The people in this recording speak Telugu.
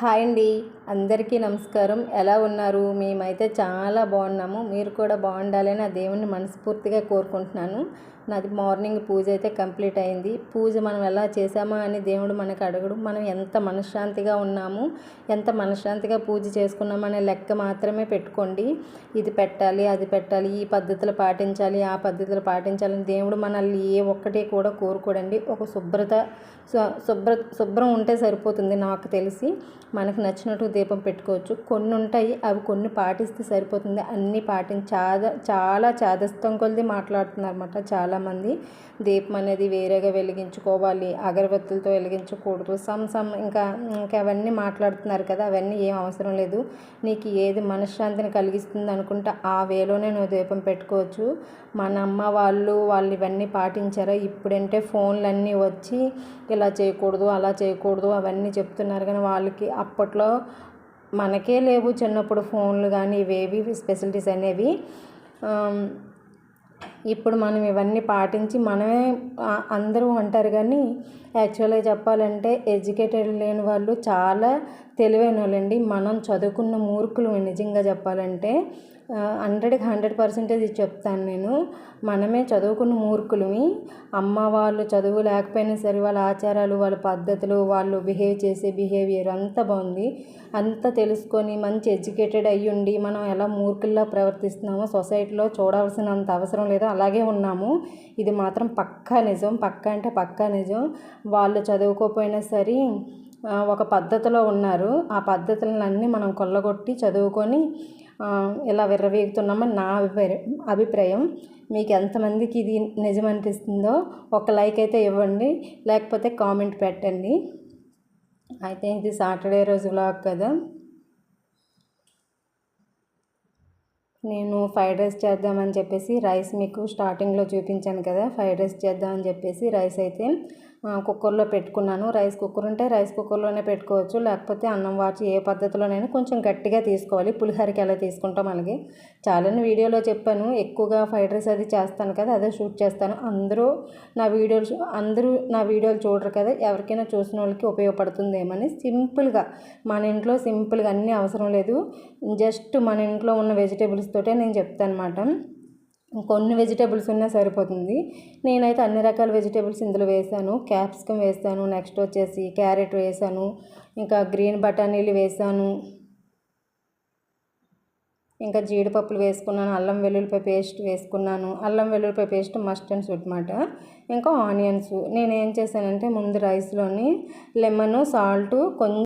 హాయ్ అండి, అందరికీ నమస్కారం. ఎలా ఉన్నారు? మేమైతే చాలా బాగున్నాము. మీరు కూడా బాగుండాలని ఆ దేవుణ్ణి మనస్ఫూర్తిగా కోరుకుంటున్నాను. నాది మార్నింగ్ పూజ అయితే కంప్లీట్ అయింది. పూజ మనం ఎలా చేసామా అని దేవుడు మనకు అడగడు. మనం ఎంత మనశ్శాంతిగా ఉన్నాము, ఎంత మనశ్శాంతిగా పూజ చేసుకున్నామనే లెక్క మాత్రమే పెట్టుకోండి. ఇది పెట్టాలి, అది పెట్టాలి, ఈ పద్ధతులు పాటించాలి, ఆ పద్ధతులు పాటించాలని దేవుడు మనల్ని ఏ ఒక్కటి కూడా కోరుకోడండి. ఒక శుభ్రం ఉంటే సరిపోతుంది. నాకు తెలిసి మనకు నచ్చినట్టు దీపం పెట్టుకోవచ్చు. కొన్ని ఉంటాయి, అవి కొన్ని పాటిస్తే సరిపోతుంది. అన్నీ చాలా చాదస్తం కొలిది మాట్లాడుతున్నారు అన్నమాట చాలామంది. దీపం అనేది వేరేగా వెలిగించుకోవాలి, అగరబత్తులతో వెలిగించకూడదు, ఇంకా అవన్నీ మాట్లాడుతున్నారు కదా. అవన్నీ ఏం అవసరం లేదు. నీకు ఏది మనశ్శాంతిని కలిగిస్తుంది అనుకుంటే ఆ వేలోనే నువ్వు దీపం పెట్టుకోవచ్చు. మన అమ్మ వాళ్ళు ఇవన్నీ పాటించారా? ఇప్పుడంటే ఫోన్లన్నీ వచ్చి ఇలా చేయకూడదు, అలా చేయకూడదు అవన్నీ చెప్తున్నారు. కానీ వాళ్ళకి అప్పట్లో మనకే లేవు చిన్నప్పుడు ఫోన్లు కానీ ఇవేవి ఫెసిలిటీస్ అనేవి. ఇప్పుడు మనం ఇవన్నీ పాటించి మనమే అందరూ అంటారు. కానీ యాక్చువల్గా చెప్పాలంటే ఎడ్యుకేటెడ్ లేని వాళ్ళు చాలా తెలివైన వాళ్ళండి. మనం చదువుకున్న మూర్ఖులు నిజంగా చెప్పాలంటే 100కి 100% చెప్తాను నేను. మనమే చదువుకున్న మూర్ఖులమి. అమ్మ వాళ్ళు చదువు లేకపోయినా సరే వాళ్ళ ఆచారాలు, వాళ్ళ పద్ధతులు, వాళ్ళు బిహేవ్ చేసే బిహేవియర్ అంతా బాగుంది. అంతా తెలుసుకొని మంచి ఎడ్యుకేటెడ్ అయ్యుండి మనం ఎలా మూర్ఖుల్లా ప్రవర్తిస్తున్నామో సొసైటీలో చూడాల్సినంత అవసరం లేదు, అలాగే ఉన్నాము. ఇది మాత్రం పక్కా నిజం. పక్కా నిజం. వాళ్ళు చదువుకోకపోయినా సరే ఒక పద్ధతిలో ఉన్నారు. ఆ పద్ధతులన్నీ మనం కొల్లగొట్టి చదువుకొని ఇలా విర్రవీగుతున్నామని నా అభిప్రాయం. మీకు ఎంతమందికి ఇది నిజం అనిపిస్తుందో ఒక లైక్ అయితే ఇవ్వండి, లేకపోతే కామెంట్ పెట్టండి. అయితే ఇది సాటర్డే రోజు వ్లాగ్ కదా. నేను ఫ్రైడ్ రైస్ చేద్దామని చెప్పేసి రైస్ మీకు స్టార్టింగ్లో చూపించాను కదా. ఫ్రైడ్ రైస్ చేద్దామని చెప్పేసి రైస్ అయితే కుక్కర్లో పెట్టుకున్నాను. రైస్ కుక్కర్ ఉంటే రైస్ కుక్కర్లోనే పెట్టుకోవచ్చు, లేకపోతే అన్నం వాచి ఏ పద్ధతిలోనైనా కొంచెం గట్టిగా తీసుకోవాలి. పులిహోరకి ఎలా తీసుకుంటాం అలాగే. చాలానే వీడియోలో చెప్పాను. ఎక్కువగా ఫ్రైడ్ రైస్ అది చేస్తాను కదా, అదే షూట్ చేస్తాను. అందరూ నా వీడియోలు చూడరు కదా. ఎవరికైనా చూసిన వాళ్ళకి ఉపయోగపడుతుందేమని సింపుల్గా మన ఇంట్లో సింపుల్గా అన్నీ అవసరం లేదు, జస్ట్ మన ఇంట్లో ఉన్న వెజిటేబుల్స్ తోటే నేను చెప్తాను అన్నమాట. కొన్ని వెజిటేబుల్స్ ఉన్నా సరిపోతుంది. నేనైతే అన్ని రకాల వెజిటేబుల్స్ ఇందులో వేసాను. క్యాప్సికమ్ వేసాను, నెక్స్ట్ వచ్చేసి క్యారెట్ వేసాను, ఇంకా గ్రీన్ బఠానీలు వేసాను, ఇంకా జీడిపప్పులు వేసుకున్నాను, అల్లం వెల్లుల్లిపాయ పేస్ట్ వేసుకున్నాను. అల్లం వెల్లుల్లిపాయ పేస్ట్ మస్ట్ అండ్ షుడ్ అన్నమాట. ఇంకా ఆనియన్స్. నేను ఏం చేశానంటే ముందు రైస్లోని లెమన్, సాల్ట్, కొంచెం